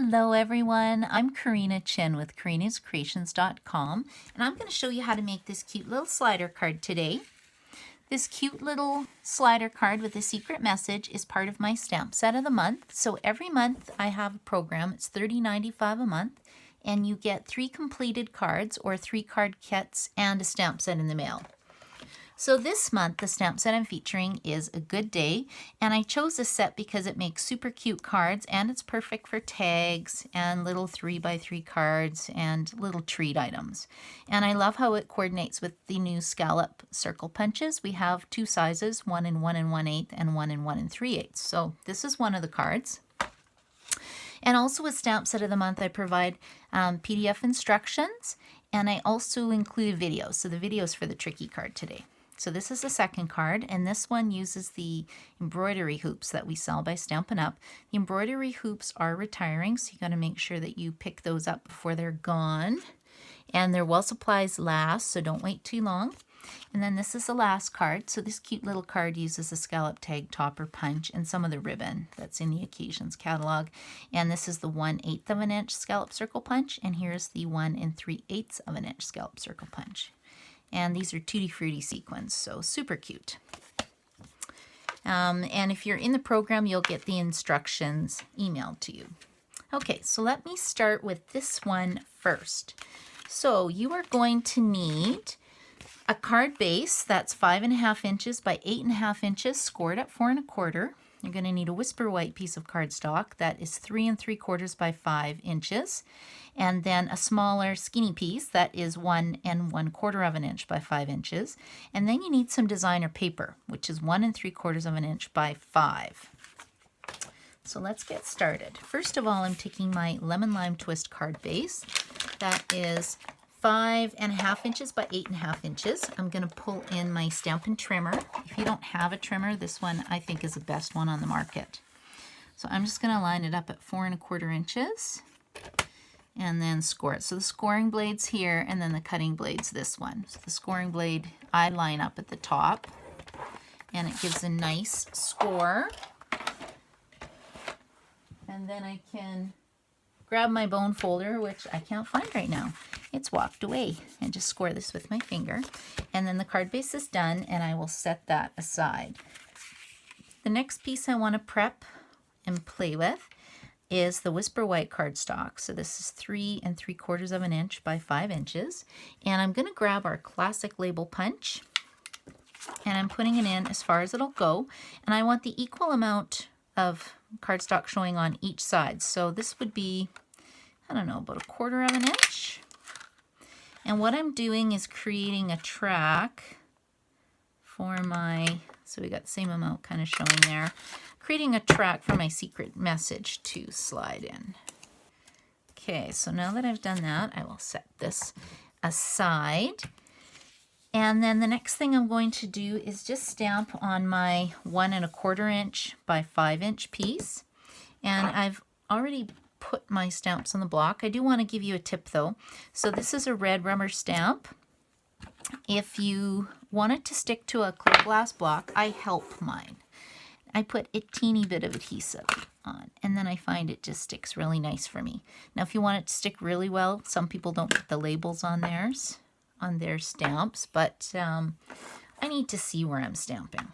Hello everyone, I'm Karina Chin with karinascreations.com, and I'm going to show you how to make this cute little slider card today. This cute little slider card with a secret message is part of my stamp set of the month. So every month I have a program. It's $30.95 a month, and you get 3 completed cards or 3 card kits and a stamp set in the mail. So this month, the stamp set I'm featuring is A Good Day, and I chose this set because it makes super cute cards, and it's perfect for tags and little 3x3 cards and little treat items. And I love how it coordinates with the new scallop circle punches. We have 2 sizes, 1 in 1 1/8 and 1 in 1 3/8. So this is one of the cards. And also with Stamp Set of the Month, I provide PDF instructions, and I also include videos. So the videos for the tricky card today. So this is the second card, and this one uses the embroidery hoops that we sell by Stampin' Up. The embroidery hoops are retiring, so you got to make sure that you pick those up before they're gone. And they're while supplies last, so don't wait too long. And then this is the last card. So this cute little card uses a scallop tag topper punch and some of the ribbon that's in the Occasions catalog. And this is the 1/8 of an inch scallop circle punch, and here's the 1 3/8 of an inch scallop circle punch. And these are Tutti Frutti sequins, so super cute. And if you're in the program, you'll get the instructions emailed to you. Okay, so let me start with this one first. So you are going to need a card base that's 5.5 inches by 8.5 inches, scored at 4 1/4. You're going to need a Whisper White piece of cardstock that is 3 3/4 by 5 inches, and then a smaller skinny piece that is 1 1/4 of an inch by 5 inches. And then you need some designer paper, which is 1 3/4 of an inch by 5. So let's get started. First of all, I'm taking my Lemon Lime Twist card base. That is 5.5 inches by 8.5 inches. I'm going to pull in my Stampin' Trimmer. If you don't have a trimmer, this one I think is the best one on the market. So I'm just going to line it up at 4 1/4 inches and then score it. So the scoring blade's here, and then the cutting blade's this one. So the scoring blade I line up at the top, and it gives a nice score. And then I can grab my bone folder, which I can't find right now. It's walked away, and just score this with my finger. And then the card base is done, and I will set that aside. The next piece I want to prep and play with is the Whisper White cardstock. So this is 3 3/4 of an inch by 5 inches. And I'm going to grab our classic label punch, and I'm putting it in as far as it'll go. And I want the equal amount of cardstock showing on each side. So this would be, I don't know, about 1/4 of an inch. And what I'm doing is creating a track for my, so we got the same amount kind of showing there, creating a track for my secret message to slide in. Okay, so now that I've done that, I will set this aside. And then the next thing I'm going to do is just stamp on my 1 1/4 inch by 5 inch piece. And I've already put my stamps on the block. I do want to give you a tip though. So this is a red rubber stamp. If you want it to stick to a clear glass block, I help mine. I put a teeny bit of adhesive on, and then I find it just sticks really nice for me. Now if you want it to stick really well, some people don't put the labels on theirs, on their stamps, but I need to see where I'm stamping.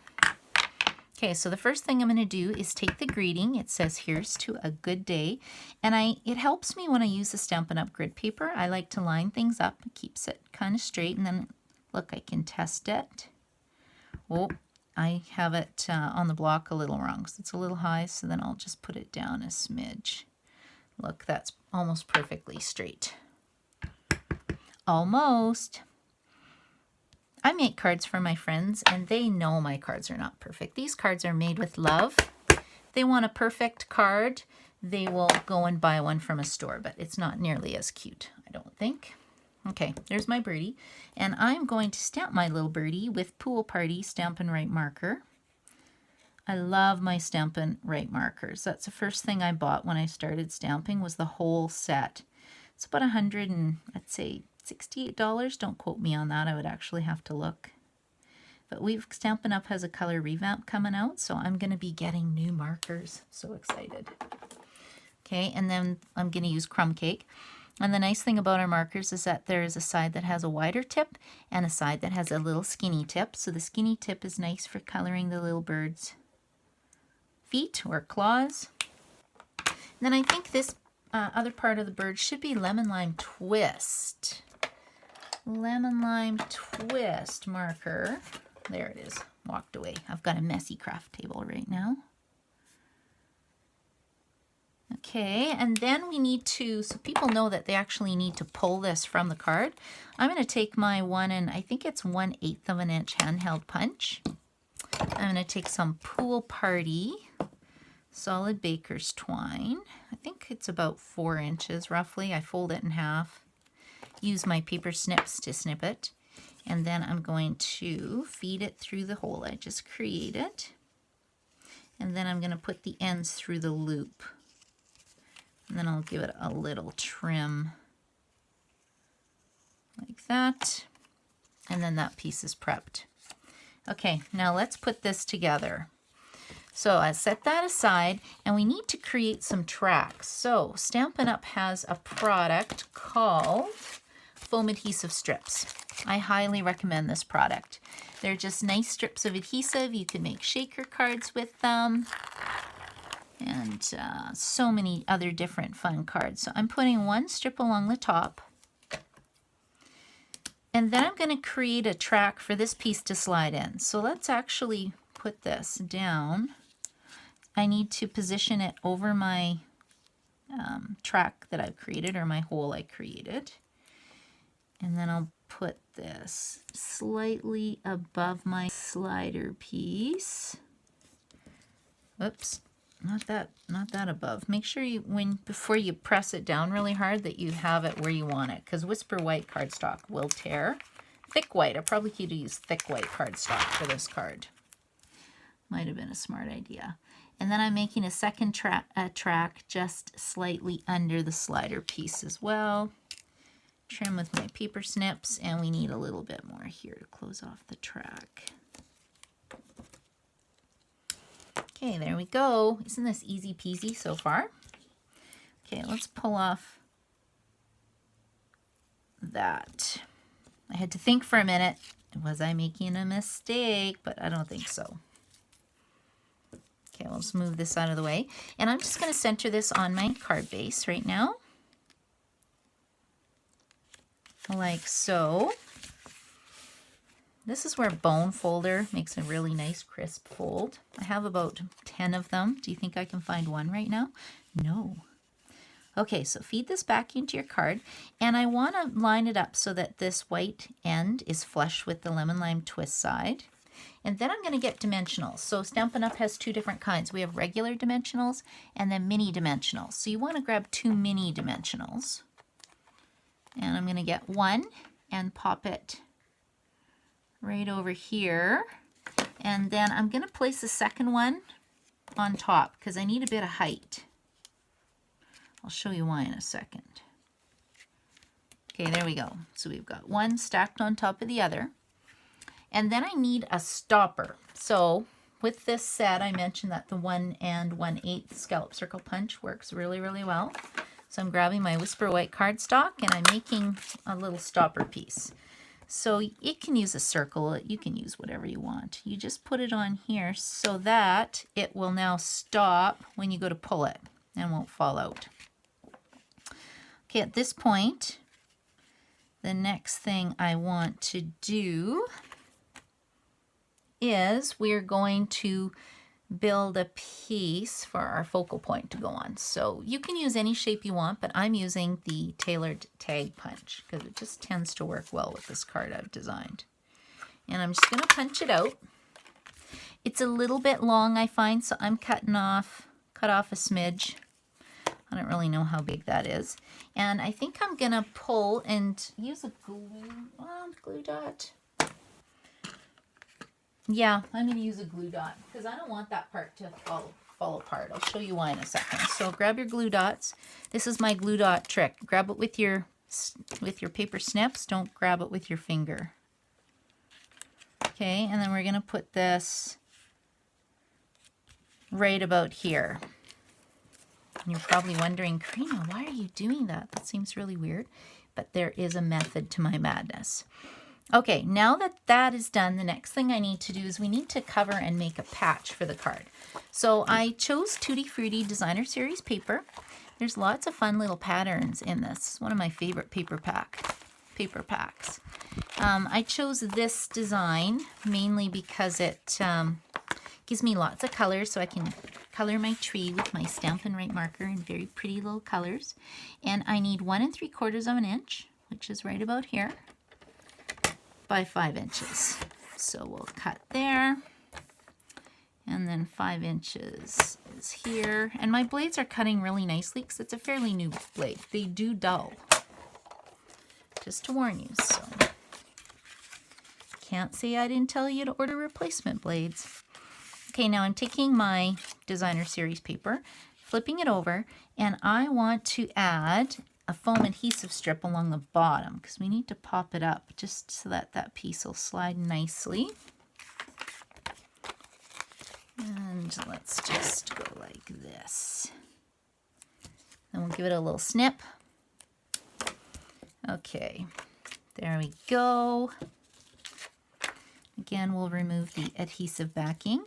Okay, so the first thing I'm going to do is take the greeting. It says, "Here's to a good day." And it helps me when I use the Stampin' Up! Grid paper. I like to line things up. It keeps it kind of straight. And then, look, I can test it. Oh, I have it on the block a little wrong. So it's a little high, so then I'll just put it down a smidge. Look, that's almost perfectly straight. Almost. I make cards for my friends, and they know my cards are not perfect. These cards are made with love. They want a perfect card, they will go and buy one from a store, but it's not nearly as cute, I don't think. Okay, there's my birdie, and I'm going to stamp my little birdie with Pool Party Stampin' Write marker. I love my Stampin' Write markers. That's the first thing I bought when I started stamping, was the whole set. It's about $100 and let's say $68. Don't quote me on that. I would actually have to look. But Stampin' Up! Has a color revamp coming out, so I'm going to be getting new markers. So excited. Okay, and then I'm going to use crumb cake. And the nice thing about our markers is that there is a side that has a wider tip and a side that has a little skinny tip. So the skinny tip is nice for coloring the little bird's feet or claws. And then I think this other part of the bird should be lemon lime twist. Lemon lime twist marker. There it is, walked away. I've got a messy craft table right now. Okay, and then we need to, so people know that they actually need to pull this from the card. I'm going to take my 1/8 of an inch handheld punch. I'm going to take some Pool Party solid baker's twine. I think it's about 4 inches roughly. I fold it in half. Use my paper snips to snip it. And then I'm going to feed it through the hole I just created. And then I'm going to put the ends through the loop. And then I'll give it a little trim like that. And then that piece is prepped. Okay, now let's put this together. So I set that aside, and we need to create some tracks. So Stampin' Up! Has a product called Foam Adhesive Strips. I highly recommend this product. They're just nice strips of adhesive. You can make shaker cards with them. And so many other different fun cards. So I'm putting one strip along the top. And then I'm going to create a track for this piece to slide in. So let's actually put this down. I need to position it over my track that I've created, or my hole I created. And then I'll put this slightly above my slider piece. Oops. Not that above. Make sure before you press it down really hard that you have it where you want it, because Whisper White cardstock will tear. Thick white, I probably could use thick white cardstock for this card. Might have been a smart idea. And then I'm making a second track just slightly under the slider piece as well. Trim with my paper snips, and we need a little bit more here to close off the track. Okay, there we go. Isn't this easy peasy so far? Okay, let's pull off that. I had to think for a minute. Was I making a mistake? But I don't think so. Okay, let's move this out of the way. And I'm just going to center this on my card base right now. Like so. This is where bone folder makes a really nice crisp fold. I have about 10 of them. Do you think I can find one right now? No. Okay, so feed this back into your card, and I want to line it up so that this white end is flush with the lemon lime twist side. And then I'm going to get dimensionals. So Stampin' Up! Has two different kinds. We have regular dimensionals and then mini dimensionals. So you want to grab 2 mini dimensionals. And I'm going to get one and pop it right over here. And then I'm going to place the second one on top because I need a bit of height. I'll show you why in a second. Okay, there we go. So we've got one stacked on top of the other. And then I need a stopper. So with this set, I mentioned that the 1 1/8 scallop circle punch works really, really well. So I'm grabbing my Whisper White cardstock and I'm making a little stopper piece. So it can use a circle, you can use whatever you want. You just put it on here so that it will now stop when you go to pull it and won't fall out. Okay, at this point, the next thing I want to do is we're going to build a piece for our focal point to go on. So you can use any shape you want, but I'm using the tailored tag punch because it just tends to work well with this card I've designed. And I'm just going to punch it out. It's a little bit long, I find, so I'm cut off a smidge. I don't really know how big that is. And I think I'm going to pull and use a glue dot. Yeah, I'm going to use a glue dot because I don't want that part to fall apart. I'll show you why in a second. So grab your glue dots. This is my glue dot trick. Grab it with your paper snips. Don't grab it with your finger. Okay, and then we're going to put this right about here. And you're probably wondering, Karina, why are you doing that? That seems really weird, but there is a method to my madness. Okay, now that that is done, the next thing I need to do is we need to cover and make a patch for the card. So I chose Tutti Frutti Designer Series paper. There's lots of fun little patterns in this. It's one of my favorite paper packs. I chose this design mainly because it gives me lots of colors, so I can color my tree with my Stampin' Write marker in very pretty little colors. And I need 1 3/4 inch, which is right about here, by 5 inches. So we'll cut there. And then 5 inches is here. And my blades are cutting really nicely because it's a fairly new blade. They do dull, just to warn you. So can't say I didn't tell you to order replacement blades. Okay, now I'm taking my Designer Series paper, flipping it over, and I want to add a foam adhesive strip along the bottom because we need to pop it up just so that that piece will slide nicely. And let's just go like this. Then we'll give it a little snip. Okay, there we go. Again, we'll remove the adhesive backing.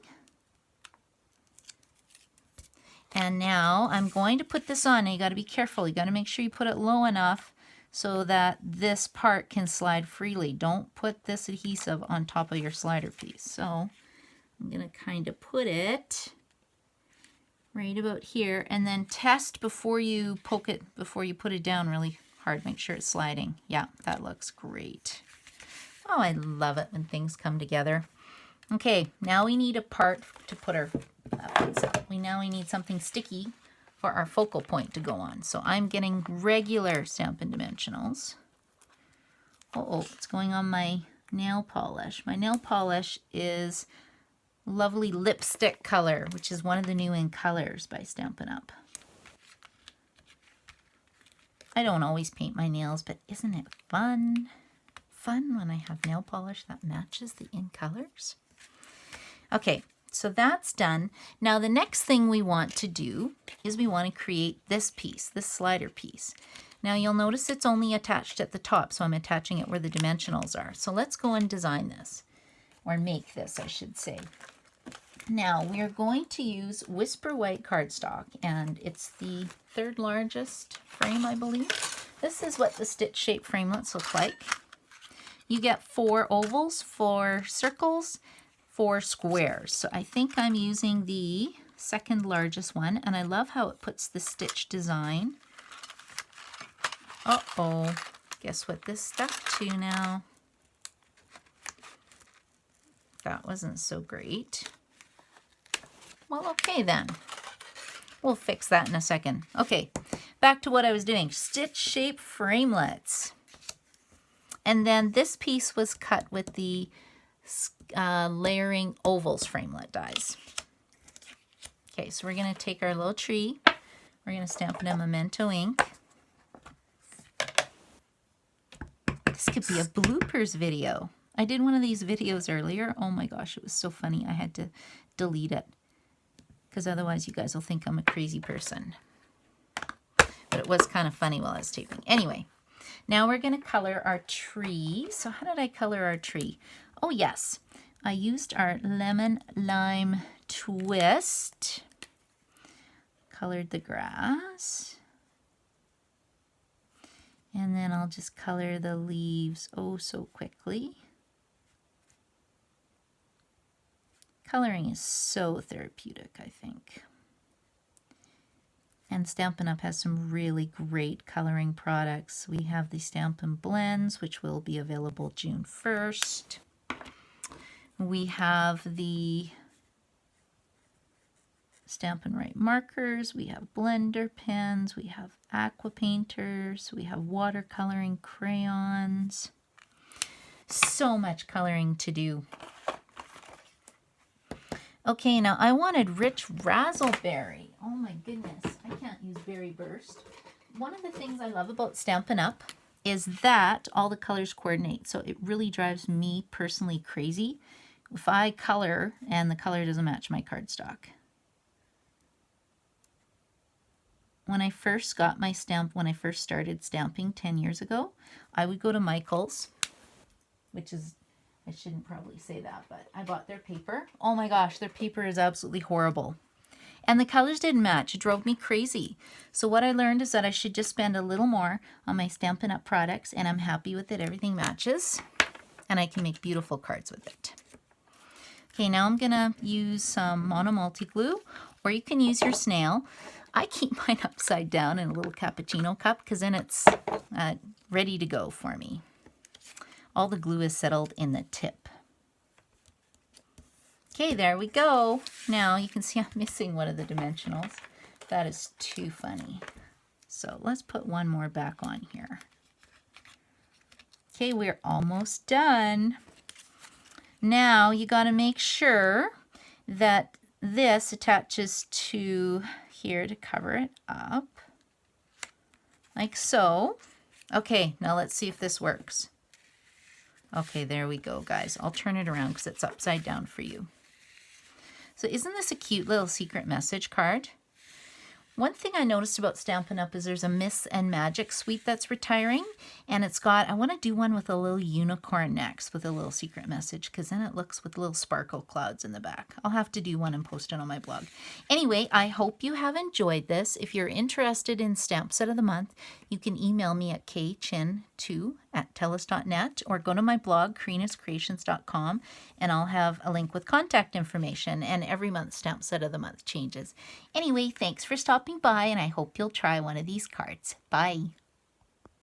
And now I'm going to put this on. Now you got to be careful. You got to make sure you put it low enough so that this part can slide freely. Don't put this adhesive on top of your slider piece. So I'm going to kind of put it right about here and then test before you poke it, before you put it down really hard. Make sure it's sliding. Yeah, that looks great. Oh, I love it when things come together. Okay, now we need a part to put our we need something sticky for our focal point to go on. So I'm getting regular Stampin' Dimensionals. Oh, it's going on my nail polish. My nail polish is lovely lipstick color, which is one of the new in colors by Stampin' Up. I don't always paint my nails, but isn't it fun? Fun when I have nail polish that matches the in colors. Okay, so that's done. Now the next thing we want to do is we want to create this piece, this slider piece. Now you'll notice it's only attached at the top, so I'm attaching it where the dimensionals are. So let's go and design this, or make this, I should say. Now we are going to use Whisper White cardstock, and it's the 3rd largest frame, I believe. This is what the stitch shape framelits look like. You get 4 ovals, 4 circles, 4 squares. So I think I'm using the 2nd largest one, and I love how it puts the stitch design. Uh-oh, guess what this stuck to now? That wasn't so great. Well, okay then. We'll fix that in a second. Okay, back to what I was doing. Stitch shape framelits. And then this piece was cut with the layering ovals framelit dies. Okay, so we're going to take our little tree. We're going to stamp it in Memento ink. This could be a bloopers video. I did one of these videos earlier. Oh my gosh, it was so funny. I had to delete it because otherwise you guys will think I'm a crazy person. But it was kind of funny while I was taping. Anyway, now we're going to color our tree. So how did I color our tree? Oh yes, I used our Lemon Lime Twist. Colored the grass. And then I'll just color the leaves oh so quickly. Coloring is so therapeutic, I think. And Stampin' Up! Has some really great coloring products. We have the Stampin' Blends, which will be available June 1st. We have the Stampin' Write markers, we have blender pens, we have aqua painters, we have watercoloring crayons. So much coloring to do. Okay, now I wanted Rich Razzleberry. Oh my goodness, I can't use Berry Burst. One of the things I love about Stampin' Up! Is that all the colors coordinate. So it really drives me personally crazy if I color and the color doesn't match my cardstock. when I first got my stamp, when I first started stamping 10 years ago, I would go to Michael's, which is, I shouldn't probably say that, but I bought their paper. Oh my gosh, their paper is absolutely horrible. And the colors didn't match. It drove me crazy. So what I learned is that I should just spend a little more on my Stampin' Up! Products, and I'm happy with it. Everything matches, and I can make beautiful cards with it. Okay, now I'm gonna use some Mono Multi Glue, or you can use your snail. I keep mine upside down in a little cappuccino cup because then it's ready to go for me. All the glue is settled in the tip. Okay, there we go. Now you can see I'm missing one of the dimensionals. That is too funny. So let's put one more back on here. Okay, we're almost done. Now you got to make sure that this attaches to here to cover it up, like so. Okay, now let's see if this works. Okay, there we go, guys. I'll turn it around because it's upside down for you. So isn't this a cute little secret message card? One thing I noticed about Stampin' Up! Is there's a Myths and Magic suite that's retiring, and it's got, I want to do one with a little unicorn next with a little secret message, because then it looks with little sparkle clouds in the back. I'll have to do one and post it on my blog. Anyway, I hope you have enjoyed this. If you're interested in Stamp Set of the Month, you can email me at kchin2@telus.net or go to my blog, karinascreations.com, and I'll have a link with contact information, and every month Stamp Set of the Month changes. Anyway, thanks for stopping by, and I hope you'll try one of these cards. Bye.